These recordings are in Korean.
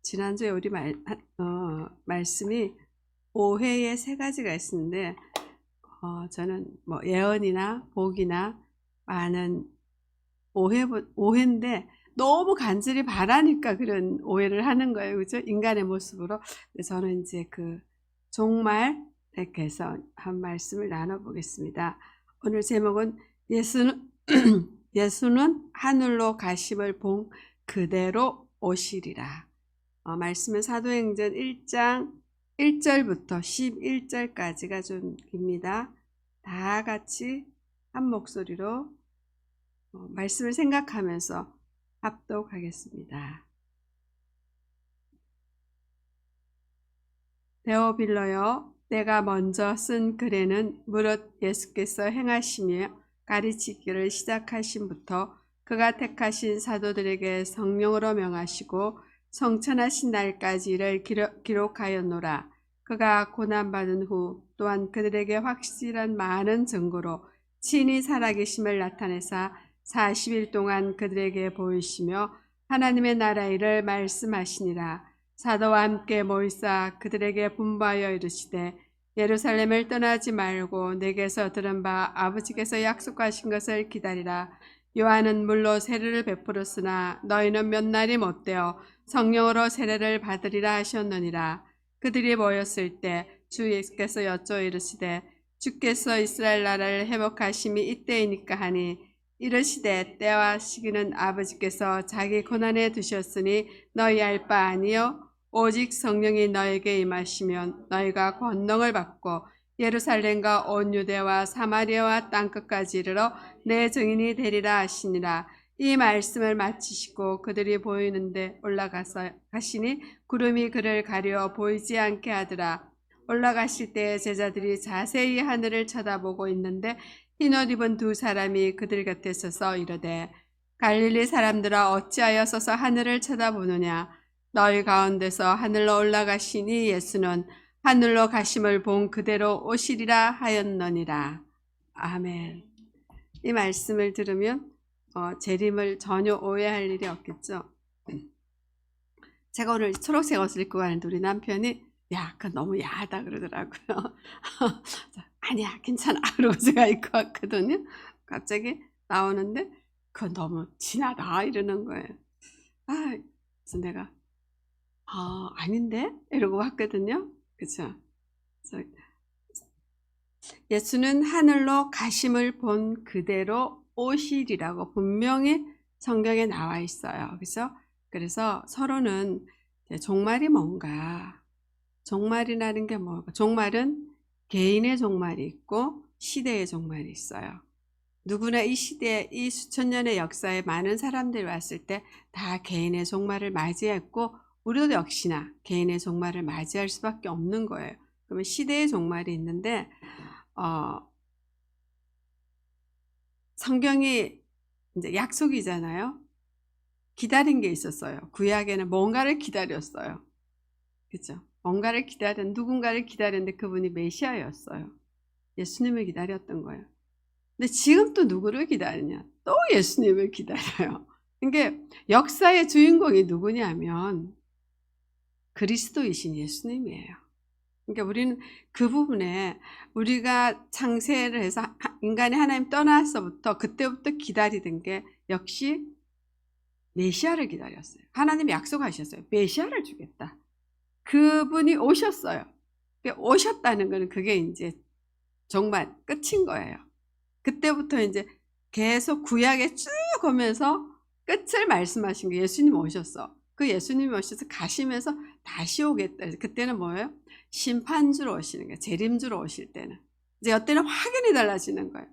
지난주에 우리 말씀이 오해의 세 가지가 있었는데, 저는 뭐 예언이나 복이나 많은 오해인데 너무 간절히 바라니까 그런 오해를 하는 거예요. 그죠? 인간의 모습으로. 저는 이제 그 종말 택해서 한 말씀을 나눠보겠습니다. 오늘 제목은 예수는 하늘로 가심을 본 그대로 오시리라. 말씀은 사도행전 1장 1절부터 11절까지가 좀 깁니다. 다 같이 한 목소리로 말씀을 생각하면서 합독하겠습니다. 데오빌러여, 내가 먼저 쓴 글에는 무릇 예수께서 행하시며 가르치기를 시작하신부터 그가 택하신 사도들에게 성령으로 명하시고 성천하신 날까지 이를 기록하였노라. 그가 고난받은 후 또한 그들에게 확실한 많은 증거로 친히 살아계심을 나타내사 40일 동안 그들에게 보이시며 하나님의 나라 일을 말씀하시니라. 사도와 함께 모이사 그들에게 분부하여 이르시되 예루살렘을 떠나지 말고 내게서 들은 바 아버지께서 약속하신 것을 기다리라. 요한은 물로 세례를 베풀었으나 너희는 몇 날이 못되어 성령으로 세례를 받으리라 하셨느니라. 그들이 모였을 때 주 예수께서 여쭈어 이르시되 주께서 이스라엘 나라를 회복하심이 이때이니까 하니 이르시되 때와 시기는 아버지께서 자기 고난에 두셨으니 너희 알 바 아니요 오직 성령이 너에게 임하시면 너희가 권능을 받고 예루살렘과 온 유대와 사마리아와 땅끝까지 이르러 내 증인이 되리라 하시니라. 이 말씀을 마치시고 그들이 보이는데 올라가서 가시니 구름이 그를 가려 보이지 않게 하더라. 올라가실 때 제자들이 자세히 하늘을 쳐다보고 있는데 흰옷 입은 두 사람이 그들 곁에 서서 이르되 갈릴리 사람들아 어찌하여 서서 하늘을 쳐다보느냐. 너희 가운데서 하늘로 올라가시니 예수는 하늘로 가심을 본 그대로 오시리라 하였느니라. 아멘. 이 말씀을 들으면 재림을 전혀 오해할 일이 없겠죠. 제가 오늘 초록색 옷을 입고 가는데 우리 남편이 야, 그건 너무 야하다 그러더라고요. 아니야, 괜찮아. 그러고 제가 입고 왔거든요. 갑자기 나오는데 그건 너무 진하다 이러는 거예요. 그래서 내가 아닌데? 이러고 왔거든요. 그쵸? 예수는 하늘로 가심을 본 그대로 오시리라고 분명히 성경에 나와 있어요. 그래서 서로는 종말이 뭔가, 종말이라는 게 뭐가, 종말은 개인의 종말이 있고 시대의 종말이 있어요. 누구나 이 시대에 이 수천 년의 역사에 많은 사람들이 왔을 때 다 개인의 종말을 맞이했고 우리도 역시나 개인의 종말을 맞이할 수밖에 없는 거예요. 그러면 시대의 종말이 있는데 성경이 이제 약속이잖아요. 기다린 게 있었어요. 구약에는 뭔가를 기다렸어요. 그렇죠? 뭔가를 누군가를 기다렸는데 그분이 메시아였어요. 예수님을 기다렸던 거예요. 근데 지금 또 누구를 기다리냐? 또 예수님을 기다려요. 그러니까 역사의 주인공이 누구냐면 그리스도이신 예수님이에요. 그러니까 우리는 그 부분에 우리가 창세를 해서 인간이 하나님 떠나서부터 그때부터 기다리던 게 역시 메시아를 기다렸어요. 하나님이 약속하셨어요. 메시아를 주겠다. 그분이 오셨어요. 오셨다는 거는 그게 이제 정말 끝인 거예요. 그때부터 이제 계속 구약에 쭉 오면서 끝을 말씀하신 게 예수님 오셨어. 그 예수님이 오셔서 가시면서 다시 오겠다. 그때는 뭐예요? 심판주로 오시는 거예요. 재림주로 오실 때는. 이제 이때는 확연히 달라지는 거예요.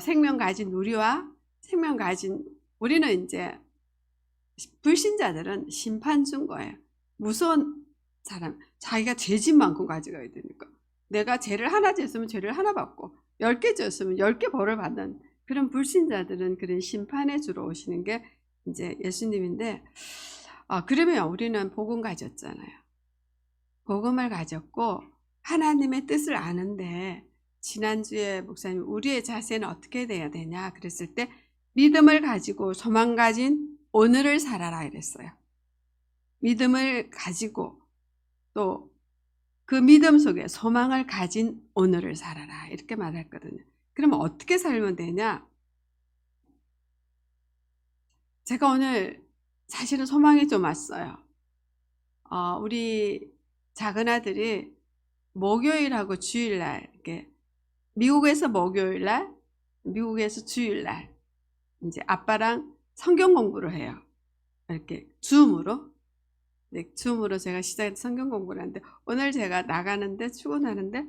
생명 가진 우리와 생명 가진 우리는 이제 불신자들은 심판주인 거예요. 무서운 사람, 자기가 죄진만큼 가져가야 되니까. 내가 죄를 하나 지었으면 죄를 하나 받고 10개 지었으면 10개 벌을 받는 그런 불신자들은 그런 심판의 주로 오시는 게 이제 예수님인데 그러면 우리는 복음 가졌잖아요. 복음을 가졌고 하나님의 뜻을 아는데 지난주에 목사님 우리의 자세는 어떻게 돼야 되냐 그랬을 때 믿음을 가지고 소망 가진 오늘을 살아라 이랬어요. 믿음을 가지고 또 그 믿음 속에 소망을 가진 오늘을 살아라 이렇게 말했거든요. 그러면 어떻게 살면 되냐? 제가 오늘 사실은 소망이 좀 왔어요. 우리 작은 아들이 목요일하고 주일날 이렇게 미국에서 목요일날, 미국에서 주일날 이제 아빠랑 성경 공부를 해요. 이렇게 줌으로. 네, 줌으로 제가 시작해서 성경 공부를 하는데 오늘 제가 나가는데 출근하는데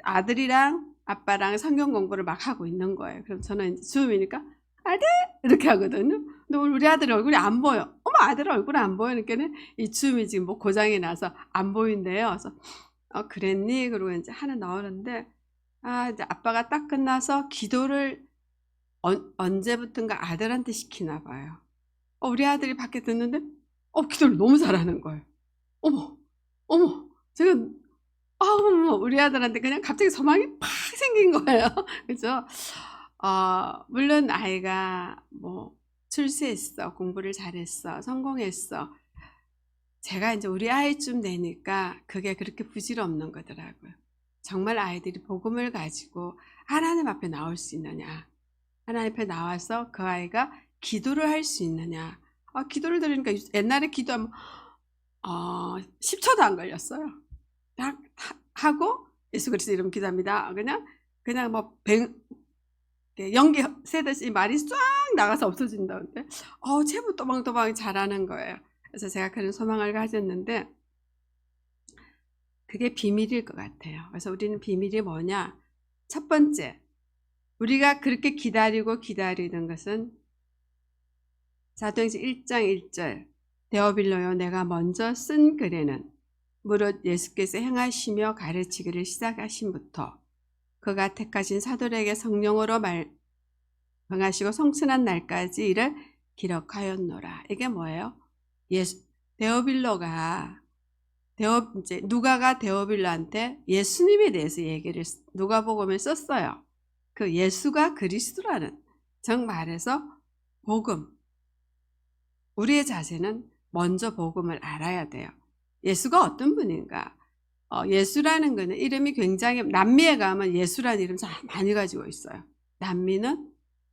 아들이랑 아빠랑 성경 공부를 막 하고 있는 거예요. 그럼 저는 이제 줌이니까 아들 이렇게 하거든요. 근데 오늘 우리 아들 얼굴이 안 보여. 어머 아들 얼굴이 안 보이니까는 이 줌이 지금 뭐 고장이 나서 안 보인대요. 그래서 그랬니? 그러고 이제 하나 나오는데 이제 아빠가 딱 끝나서 기도를 언제부턴가 아들한테 시키나 봐요. 우리 아들이 밖에 듣는데 기도를 너무 잘하는 거예요. 어머 어머 제가 어머 우리 아들한테 그냥 갑자기 소망이 팍 생긴 거예요. 그죠? 물론 아이가 뭐 출세했어, 공부를 잘했어, 성공했어. 제가 이제 우리 아이쯤 되니까 그게 그렇게 부질없는 거더라고요. 정말 아이들이 복음을 가지고 하나님 앞에 나올 수 있느냐, 하나님 앞에 나와서 그 아이가 기도를 할 수 있느냐. 기도를 들으니까 옛날에 기도하면 10초도 안 걸렸어요. 딱 하고 예수 그리스도 이름 기도합니다. 그냥 뭐 연기 새듯이 말이 쫙 나가서 없어진다는데 제부 또방또방 잘하는 거예요. 그래서 제가 그런 소망을 가졌는데 그게 비밀일 것 같아요. 그래서 우리는 비밀이 뭐냐? 첫 번째, 우리가 그렇게 기다리던 것은 사도행전 1장 1절 데오빌로여 내가 먼저 쓴 글에는 무릇 예수께서 행하시며 가르치기를 시작하신부터 그가 택하신 사도들에게 성령으로 명하시고 성천한 날까지 이를 기록하였노라. 이게 뭐예요? 데오빌로가 이제 누가가 데오빌로한테 예수님에 대해서 얘기를 누가복음에 썼어요. 그 예수가 그리스도라는 정말해서 복음. 우리의 자세는 먼저 복음을 알아야 돼요. 예수가 어떤 분인가? 예수라는 거는 이름이 굉장히 남미에 가면 예수라는 이름 참 많이 가지고 있어요.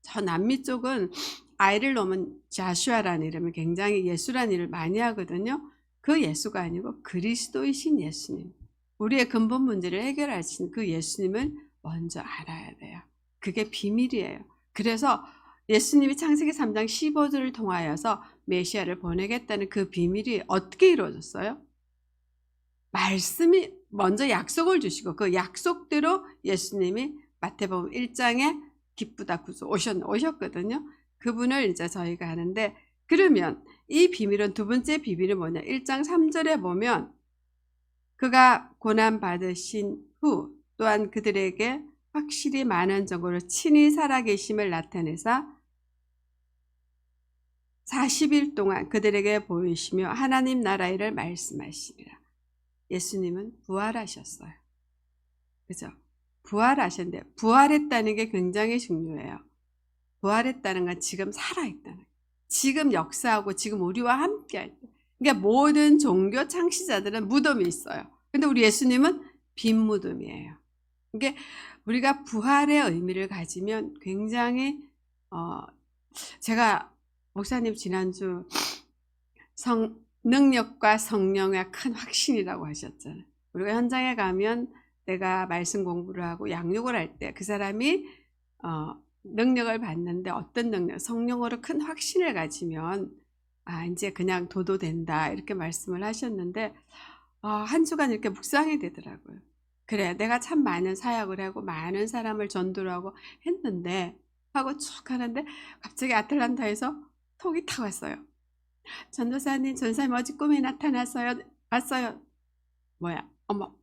저 남미 쪽은 아이를 놓으면 자슈아라는 이름을 굉장히 예수라는 이름을 많이 하거든요. 그 예수가 아니고 그리스도이신 예수님. 우리의 근본 문제를 해결하신 그 예수님을 먼저 알아야 돼요. 그게 비밀이에요. 그래서 예수님이 창세기 3장 15절을 통하여서 메시아를 보내겠다는 그 비밀이 어떻게 이루어졌어요? 말씀이 먼저 약속을 주시고 그 약속대로 예수님이 마태복음 1장에 기쁘다 구주 오셨거든요. 그분을 이제 저희가 하는데 그러면 이 비밀은 두 번째 비밀은 뭐냐? 1장 3절에 보면 그가 고난 받으신 후 또한 그들에게 확실히 많은 정도로 친히 살아계심을 나타내사 40일 동안 그들에게 보이시며 하나님 나라 일을 말씀하시리라. 예수님은 부활하셨어요. 그죠? 부활하셨는데 부활했다는 게 굉장히 중요해요. 부활했다는 건 지금 살아있다는 거예요. 지금 역사하고 지금 우리와 함께 할 때. 그러니까 모든 종교 창시자들은 무덤이 있어요. 근데 우리 예수님은 빈 무덤이에요. 이게 우리가 부활의 의미를 가지면 굉장히 제가 목사님 지난주 능력과 성령의 큰 확신이라고 하셨잖아요. 우리가 현장에 가면 내가 말씀 공부를 하고 양육을 할 때 그 사람이 능력을 받는데 어떤 능력, 성령으로 큰 확신을 가지면 이제 그냥 도도된다 이렇게 말씀을 하셨는데 한 주간 이렇게 묵상이 되더라고요. 그래 내가 참 많은 사역을 하고 많은 사람을 전도를 하고 했는데 하고 쭉 하는데 갑자기 아틀란타에서 톡이 탁 왔어요. 전도사님 어제 꿈에 나타났어요. 왔어요. 뭐야 어머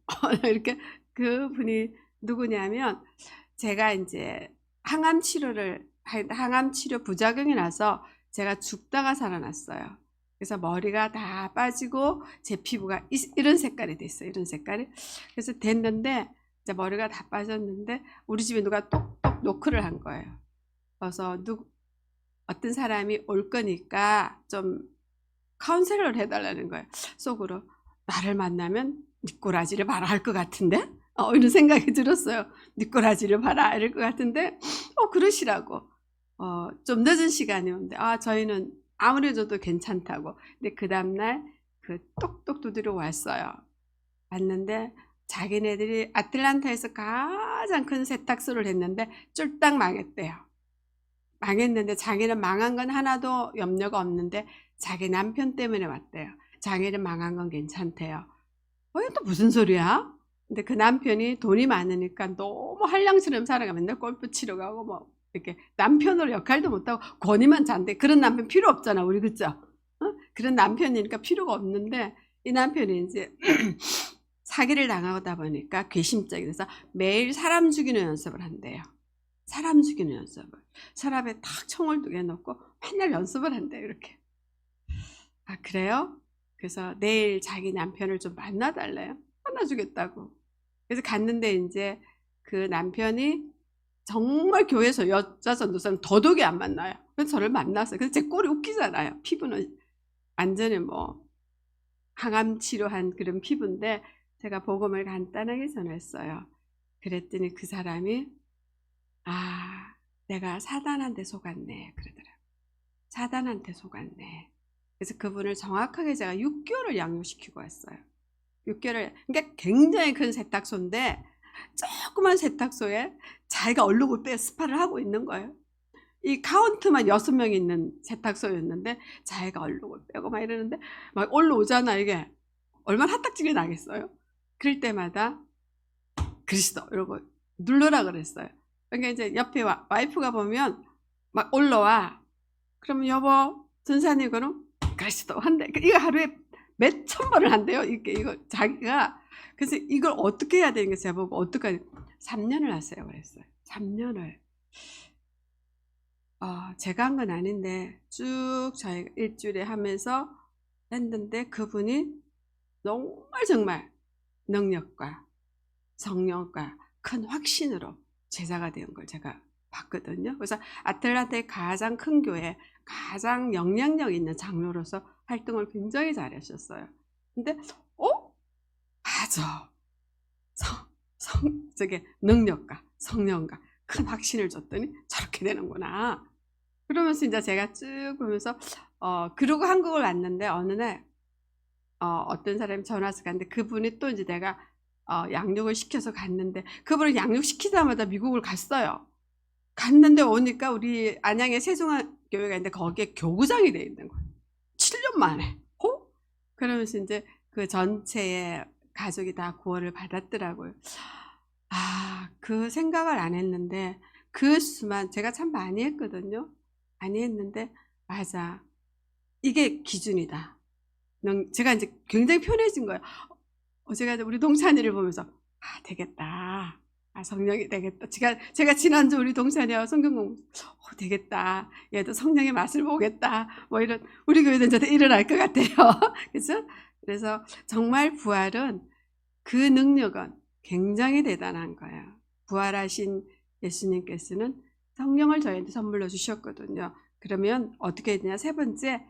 이렇게 그 분이 누구냐면 제가 이제 항암 치료 부작용이 나서 제가 죽다가 살아났어요. 그래서 머리가 다 빠지고 제 피부가 이런 색깔이 됐어요. 이런 색깔이. 그래서 됐는데 이제 머리가 다 빠졌는데 우리 집에 누가 똑똑 노크를 한 거예요. 그래서 어떤 사람이 올 거니까 좀 카운셀러를 해달라는 거예요. 속으로 나를 만나면 네 꼬라지를 봐라 할 것 같은데 이런 생각이 들었어요. 네 꼬라지를 봐라 이럴 것 같은데 그러시라고. 좀 늦은 시간이었는데 저희는 아무래도 괜찮다고. 근데 그 다음날 그 똑똑 두드려 왔어요. 왔는데 자기네들이 아틀란타에서 가장 큰 세탁소를 했는데 쫄딱 망했대요. 망했는데 자기는 망한 건 하나도 염려가 없는데 자기 남편 때문에 왔대요. 자기는 망한 건 괜찮대요. 이게 또 무슨 소리야? 근데 그 남편이 돈이 많으니까 너무 한량처럼 살아가 맨날 골프 치러 가고 뭐 이렇게 남편으로 역할도 못하고 권위만 잔대. 그런 남편 필요 없잖아 우리, 그죠? 그런 남편이니까 필요가 없는데 이 남편이 이제 사기를 당하다 보니까 괘씸적이 돼서 매일 사람 죽이는 연습을 한대요. 사람 죽이는 연습을. 서랍에 탁 총을 2개 넣고 맨날 연습을 한대요. 이렇게. 그래요? 그래서 내일 자기 남편을 좀 만나달래요. 만나주겠다고. 그래서 갔는데 이제 그 남편이 정말 교회에서 여자 전도사는 더더욱이 안 만나요. 그래서 저를 만났어요. 그래서 제 꼴이 웃기잖아요. 피부는 완전히 뭐 항암 치료한 그런 피부인데 제가 복음을 간단하게 전했어요. 그랬더니 그 사람이 내가 사단한테 속았네 그러더라고요. 사단한테 속았네. 그래서 그분을 정확하게 제가 6개월을 양육시키고 왔어요. 6개월을. 그러니까 굉장히 큰 세탁소인데 조그만 세탁소에 자기가 얼룩을 빼 스파를 하고 있는 거예요. 이 카운트만 6명이 있는 세탁소였는데 자기가 얼룩을 빼고 막 이러는데 막 올라오잖아. 이게 얼마나 핫딱지게 나겠어요. 그럴 때마다 그리스도 이러고 눌러라 그랬어요. 그러니까 이제 옆에 와이프가 보면 막 올라와. 그러면 여보 전사님 그럼 그리스도 한대. 이거 하루에 몇 천 번을 한대요. 이거 자기가. 그래서 이걸 어떻게 해야 되는 거 제가 보고 어떻게 3년을 하세요 그랬어요. 3년을. 제가 한 건 아닌데 쭉 저희가 일주일에 하면서 했는데 그분이 정말 능력과 성령과 큰 확신으로 제자가 된 걸 제가 봤거든요. 그래서 아틀란타의 가장 큰 교회, 가장 영향력 있는 장로로서 활동을 굉장히 잘하셨어요. 근데 맞아. 저게 능력과 성령과 큰 확신을 줬더니 저렇게 되는구나. 그러면서 이제 제가 쭉 보면서 그러고 한국을 왔는데 어느 날 어떤 사람이 전화 와서 갔는데 그분이 또 이제 내가 양육을 시켜서 갔는데 그분을 양육시키자마자 미국을 갔어요. 갔는데 오니까 우리 안양에 세종한 교회가 있는데 거기에 교구장이 돼 있는 거예요. 7년 만에. 그러면서 이제 그 전체의 가족이 다 구원을 받았더라고요. 그 생각을 안 했는데 그 수만 제가 참 많이 했거든요. 많이 했는데 맞아. 이게 기준이다. 제가 이제 굉장히 편해진 거예요. 제가 우리 동찬이를 보면서 되겠다. 성령이 되겠다. 제가 지난주 우리 동찬이와 성경 공부 되겠다. 얘도 성령의 맛을 보겠다. 뭐 이런 우리 교회도 이제 일어날 것 같아요. 그렇죠? 그래서 정말 부활은 그 능력은 굉장히 대단한 거예요. 부활하신 예수님께서는 성령을 저희한테 선물로 주셨거든요. 그러면 어떻게 되냐? 3번째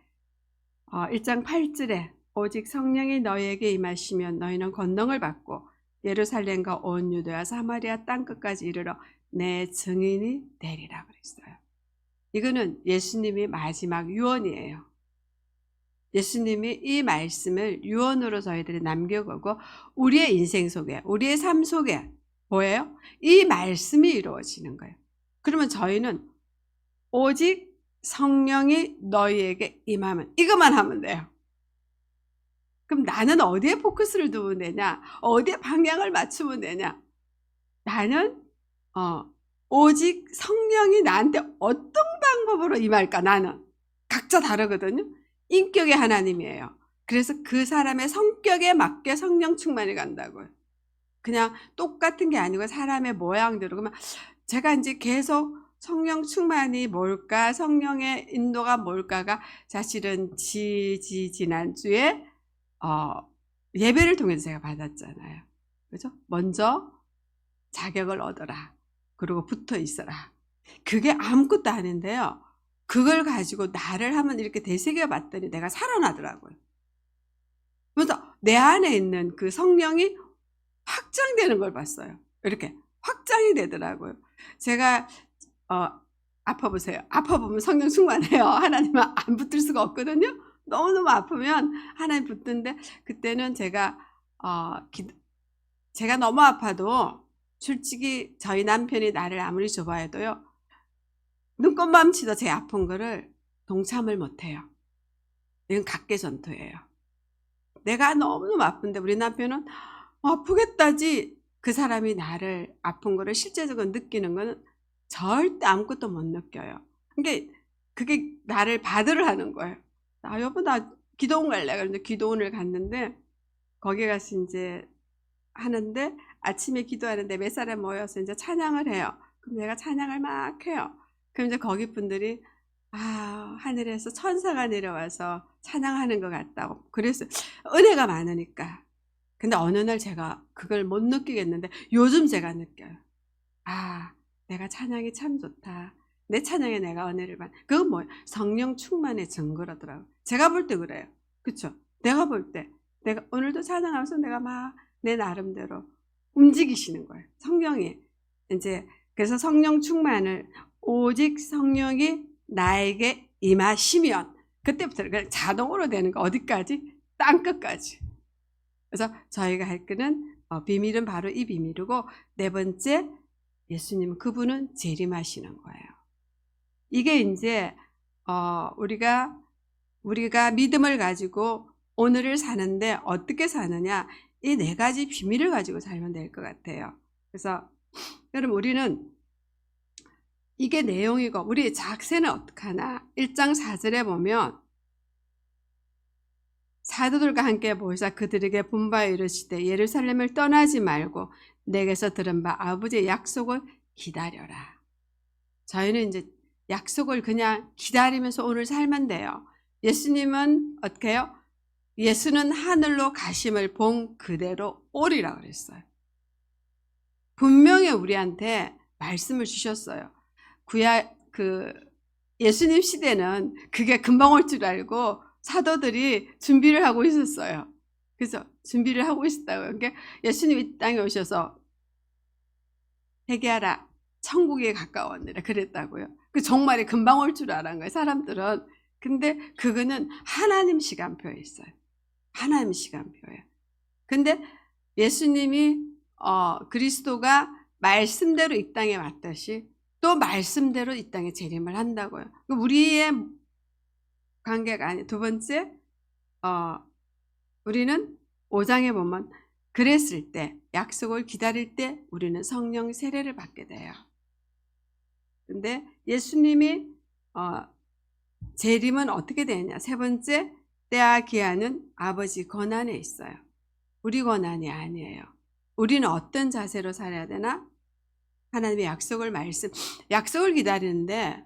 1장 8절에 오직 성령이 너희에게 임하시면 너희는 권능을 받고 예루살렘과 온 유대와 사마리아 땅끝까지 이르러 내 증인이 되리라 그랬어요. 이거는 예수님이 마지막 유언이에요. 예수님이 이 말씀을 유언으로 저희들이 남겨보고 우리의 인생 속에 우리의 삶 속에 뭐예요? 이 말씀이 이루어지는 거예요. 그러면 저희는 오직 성령이 너희에게 임하면 이것만 하면 돼요. 그럼 나는 어디에 포커스를 두면 되냐? 어디에 방향을 맞추면 되냐? 나는 오직 성령이 나한테 어떤 방법으로 임할까? 나는 각자 다르거든요. 인격의 하나님이에요. 그래서 그 사람의 성격에 맞게 성령 충만이 간다고요. 그냥 똑같은 게 아니고 사람의 모양대로. 그러면 제가 이제 계속 성령 충만이 뭘까? 성령의 인도가 뭘까가 사실은 지난주에 예배를 통해서 제가 받았잖아요. 그죠? 먼저 자격을 얻어라. 그리고 붙어 있어라. 그게 아무것도 아닌데요. 그걸 가지고 나를 한번 이렇게 되새겨 봤더니 내가 살아나더라고요. 그래서 내 안에 있는 그 성령이 확장되는 걸 봤어요. 이렇게 확장이 되더라고요. 제가 아파보세요. 아파보면 성령 충만해요. 하나님은 안 붙들 수가 없거든요. 너무너무 아프면 하나님 붙는데, 그때는 제가 제가 너무 아파도 솔직히 저희 남편이 나를 아무리 좋아해도요, 눈꽃맘치도 제 아픈 거를 동참을 못해요. 이건 각계전투예요. 내가 너무너무 아픈데 우리 남편은 아프겠다지, 그 사람이 나를 아픈 거를 실제적으로 느끼는 거는 절대 아무것도 못 느껴요. 그게 나를 바드를 하는 거예요. 여보, 나 기도원 갈래. 그런데 기도원을 갔는데, 거기 가서 이제 하는데, 아침에 기도하는데 몇 사람 모여서 이제 찬양을 해요. 그럼 내가 찬양을 막 해요. 그럼 이제 거기 분들이 하늘에서 천사가 내려와서 찬양하는 것 같다고. 그래서 은혜가 많으니까. 근데 어느 날 제가 그걸 못 느끼겠는데 요즘 제가 느껴요. 내가 찬양이 참 좋다. 내 찬양에 내가 은혜를 받. 그건 뭐예요? 성령 충만의 증거라더라고요. 제가 볼 때 그래요. 그렇죠? 내가 볼 때 내가 오늘도 찬양하면서 내가 막 내 나름대로 움직이시는 거예요. 성령이 이제. 그래서 성령 충만을, 오직 성령이 나에게 임하시면, 그때부터 그냥 자동으로 되는 거. 어디까지? 땅끝까지. 그래서 저희가 할 거는 비밀은 바로 이 비밀이고, 네 번째, 예수님은 그분은 재림하시는 거예요. 이게 이제 우리가 믿음을 가지고 오늘을 사는데 어떻게 사느냐, 이 네 가지 비밀을 가지고 살면 될 것 같아요. 그래서 여러분, 우리는 이게 내용이고, 우리 작세는 어떻게 하나? 1장 4절에 보면, 사도들과 함께 모이사 그들에게 분바에 이르시되 예루살렘을 떠나지 말고 내게서 들은 바 아버지의 약속을 기다려라. 저희는 이제 약속을 그냥 기다리면서 오늘 살면 돼요. 예수님은 어떻게 해요? 예수는 하늘로 가심을 본 그대로 오리라 그랬어요. 분명히 우리한테 말씀을 주셨어요. 예수님 시대는 그게 금방 올 줄 알고 사도들이 준비를 하고 있었어요. 그래서 준비를 하고 있었다고요. 그러니까 예수님이 이 땅에 오셔서 회개하라, 천국에 가까웠느라 그랬다고요. 그 정말이 금방 올 줄 알은 거예요, 사람들은. 근데 그거는 하나님 시간표에 있어요. 하나님 시간표예요. 근데 예수님이 그리스도가 말씀대로 이 땅에 왔듯이 또 말씀대로 이 땅에 재림을 한다고요. 우리의 관계가 아니에요. 두 번째, 우리는 5장에 보면 그랬을 때, 약속을 기다릴 때 우리는 성령 세례를 받게 돼요. 근데 예수님이 재림은 어떻게 되느냐? 세 번째, 때와 기한은 아버지 권한에 있어요. 우리 권한이 아니에요. 우리는 어떤 자세로 살아야 되나? 하나님의 약속을 기다리는데,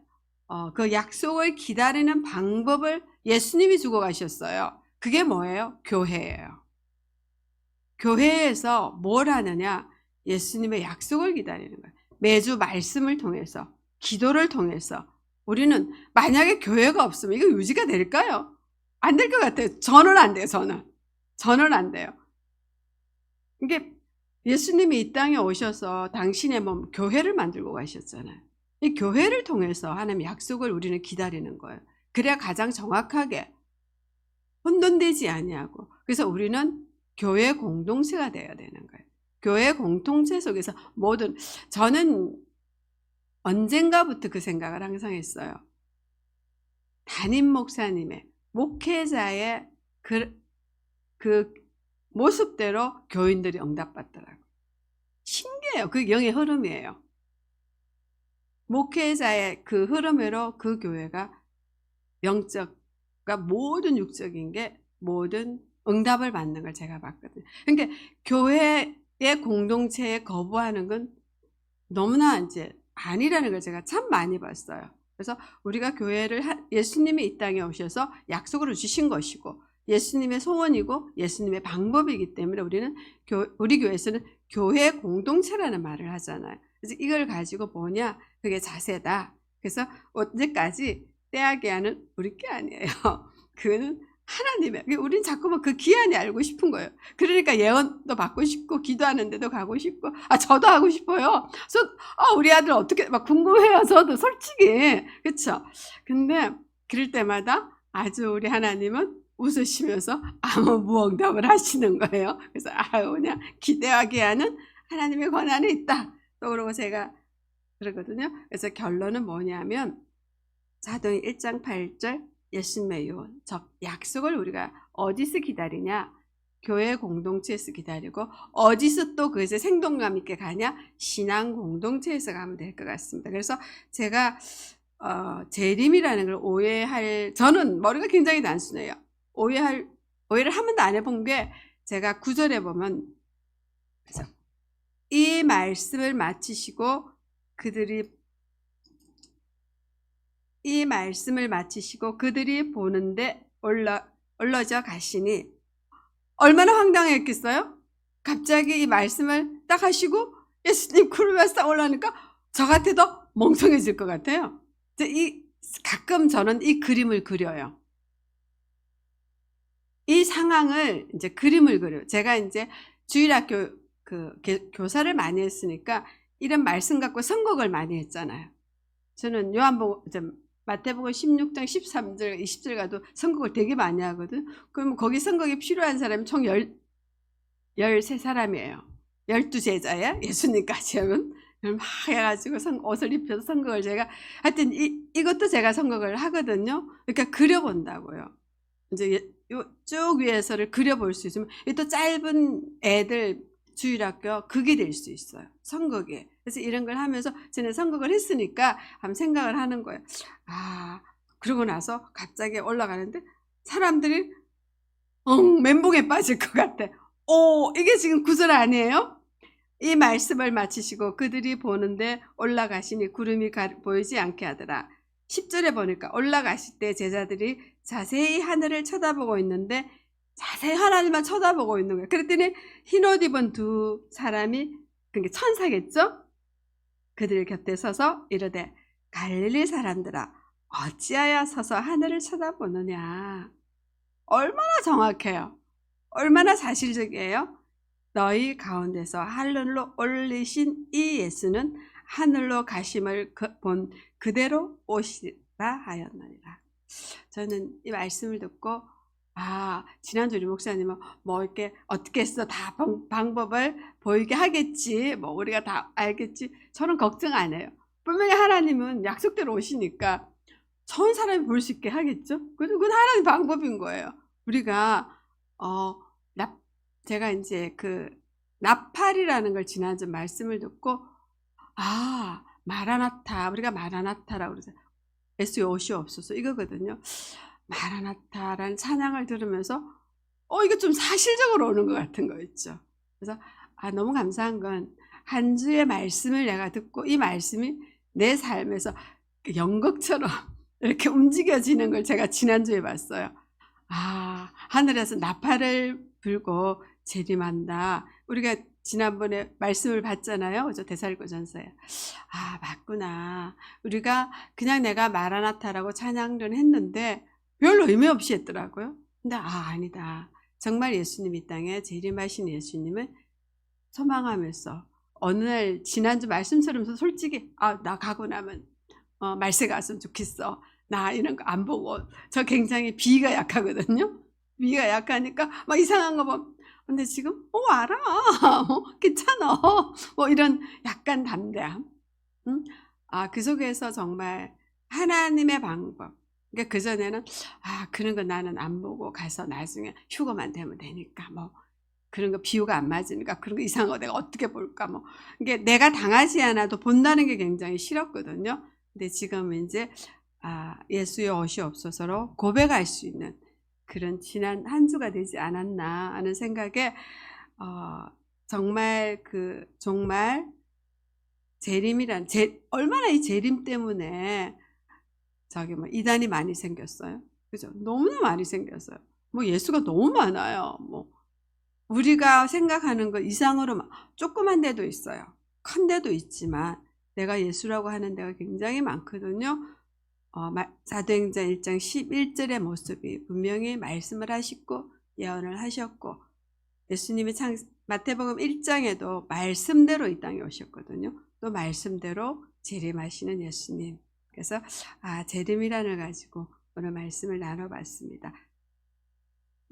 그 약속을 기다리는 방법을 예수님이 주고 가셨어요. 그게 뭐예요? 교회예요. 교회에서 뭘 하느냐? 예수님의 약속을 기다리는 거예요. 매주 말씀을 통해서, 기도를 통해서. 우리는 만약에 교회가 없으면 이거 유지가 될까요? 안 될 것 같아요. 저는 안 돼요. 저는 안 돼요. 이게 예수님이 이 땅에 오셔서 당신의 몸, 교회를 만들고 가셨잖아요. 이 교회를 통해서 하나님의 약속을 우리는 기다리는 거예요. 그래야 가장 정확하게 혼돈되지 아니하고. 그래서 우리는 교회 공동체가 되어야 되는 거예요. 교회 공동체 속에서 저는 언젠가부터 그 생각을 항상 했어요. 담임 목사님의, 목회자의 그 모습대로 교인들이 응답받더라고요. 신기해요. 그 영의 흐름이에요. 목회자의 그 흐름으로 그 교회가 영적과 모든 육적인 게 모든 응답을 받는 걸 제가 봤거든요. 그러니까 교회의 공동체에 거부하는 건 너무나 이제 아니라는 걸 제가 참 많이 봤어요. 그래서 우리가 교회를 예수님이 이 땅에 오셔서 약속으로 주신 것이고 예수님의 소원이고 예수님의 방법이기 때문에 우리 교회에서는 교회 공동체라는 말을 하잖아요. 그래서 이걸 가지고 뭐냐? 그게 자세다. 그래서 언제까지 기대하게 우리 게 아니에요. 그거는 하나님의. 우린 자꾸만 그 기한이 알고 싶은 거예요. 그러니까 예언도 받고 싶고 기도하는데도 가고 싶고 저도 하고 싶어요. 그래서 우리 아들 어떻게 막 궁금해요. 저도 솔직히 그렇죠. 근데 그럴 때마다 아주 우리 하나님은 웃으시면서 아무 무응답을 하시는 거예요. 그래서 그냥 기대하게 하는 하나님의 권한이 있다. 또 그러고 제가 그러거든요. 그래서 결론은 뭐냐면 사도행 1장 8절 예수님의 유언, 즉 약속을 우리가 어디서 기다리냐? 교회 공동체에서 기다리고 어디서 또 그것에 생동감 있게 가냐? 신앙 공동체에서 가면 될 것 같습니다. 그래서 제가 재림이라는 걸 저는 머리가 굉장히 단순해요. 오해를 한 번도 안 해본 게 제가 9절에 보면 이 말씀을 마치시고 그들이 보는데 올라져 가시니 얼마나 황당했겠어요? 갑자기 이 말씀을 딱 하시고 예수님 구름에 싹 올라오니까 저 같아도 멍청해질 것 같아요. 가끔 저는 이 그림을 그려요. 이 상황을 이제 그림을 그려요. 제가 이제 주일학교 교사를 많이 했으니까 이런 말씀 갖고 선곡을 많이 했잖아요. 저는 마태복음 16장 13절 20절 가도 선곡을 되게 많이 하거든. 그럼 거기 선곡이 필요한 사람이 총 13사람이에요. 12제자야. 예수님까지 하면 막 해가지고 옷을 입혀서 선곡을 제가 하여튼 이것도 제가 선곡을 하거든요. 그러니까 그려본다고요. 이제 쭉 위에서를 그려볼 수 있으면 또 짧은 애들 주일학교 그게 될 수 있어요. 선곡이. 그래서 이런 걸 하면서 저는 선곡을 했으니까 한번 생각을 하는 거예요. 그러고 나서 갑자기 올라가는데 사람들이 멘붕에 빠질 것 같아. 이게 지금 구절 아니에요? 이 말씀을 마치시고 그들이 보는데 올라가시니 구름이 보이지 않게 하더라. 10절에 보니까 올라가실 때 제자들이 자세히 하늘을 쳐다보고 있는데 자세히 하나님만 쳐다보고 있는 거예요. 그랬더니 흰옷 입은 두 사람이 그게 천사겠죠? 그들 곁에 서서 이르되 갈릴리 사람들아 어찌하여 서서 하늘을 쳐다보느냐. 얼마나 정확해요. 얼마나 사실적이에요. 너희 가운데서 하늘로 올리신 이 예수는 하늘로 가심을 본 그대로 오시라 하였느니라. 저는 이 말씀을 듣고 지난주 우리 목사님은 이렇게 어떻게 해서 다 방법을 보이게 하겠지, 우리가 다 알겠지. 저는 걱정 안 해요. 분명히 하나님은 약속대로 오시니까 좋은 사람이 볼 수 있게 하겠죠. 그건 하나님 방법인 거예요. 우리가 제가 이제 나팔이라는 걸 지난주 말씀을 듣고 마라나타, 우리가 마라나타라고 그러죠. 예수의 오시 없어서 이거거든요. 마라나타라는 찬양을 들으면서 이거 좀 사실적으로 오는 것 같은 거 있죠. 그래서 너무 감사한 건 한 주의 말씀을 내가 듣고 이 말씀이 내 삶에서 연극처럼 이렇게 움직여지는 걸 제가 지난주에 봤어요. 하늘에서 나팔을 불고 재림한다. 우리가 지난번에 말씀을 봤잖아요. 그죠? 데살로니가전서에. 맞구나. 우리가 그냥 내가 마라나타라고 찬양을 했는데 별로 의미 없이 했더라고요. 근데 아니다. 정말 예수님 이 땅에 재림하신 예수님을 소망하면서 어느 날 지난주 말씀처럼 솔직히 나 가고 나면 말세 갔으면 좋겠어. 나 이런 거 안 보고. 저 굉장히 비위가 약하거든요. 비위가 약하니까 막 이상한 거 보면 근데 지금 알아. 괜찮아. 이런 약간 담대함. 그 속에서 정말 하나님의 방법. 그러니까 그전에는 그런 거 나는 안 보고 가서 나중에 휴거만 되면 되니까 그런 거 비유가 안 맞으니까 그런 거 이상한 거 내가 어떻게 볼까 이게 내가 당하지 않아도 본다는 게 굉장히 싫었거든요. 근데 지금 이제 예수의 옷이 없어서로 고백할 수 있는 그런 지난 한 주가 되지 않았나 하는 생각에 정말 정말 얼마나 이 재림 때문에 이단이 많이 생겼어요. 그죠? 너무나 많이 생겼어요. 예수가 너무 많아요. 우리가 생각하는 것 이상으로 조그만 데도 있어요. 큰 데도 있지만 내가 예수라고 하는 데가 굉장히 많거든요. 사도행전 1장 11절의 모습이 분명히 말씀을 하셨고 예언을 하셨고, 예수님이 마태복음 1장에도 말씀대로 이 땅에 오셨거든요. 또 말씀대로 재림하시는 예수님. 그래서 재림이란을 가지고 오늘 말씀을 나눠봤습니다.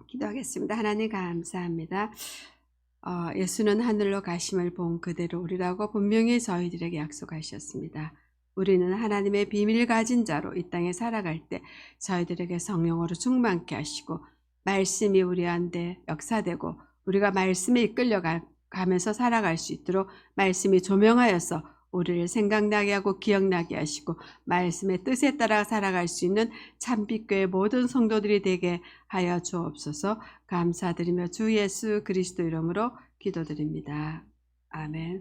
기도하겠습니다. 하나님 감사합니다. 예수는 하늘로 가심을 본 그대로 우리라고 분명히 저희들에게 약속하셨습니다. 우리는 하나님의 비밀 가진 자로 이 땅에 살아갈 때 저희들에게 성령으로 충만케 하시고 말씀이 우리 안에 역사되고 우리가 말씀에 이끌려가면서 살아갈 수 있도록 말씀이 조명하여서 우리를 생각나게 하고 기억나게 하시고 말씀의 뜻에 따라 살아갈 수 있는 참빛교회 모든 성도들이 되게 하여 주옵소서. 감사드리며 주 예수 그리스도 이름으로 기도드립니다. 아멘.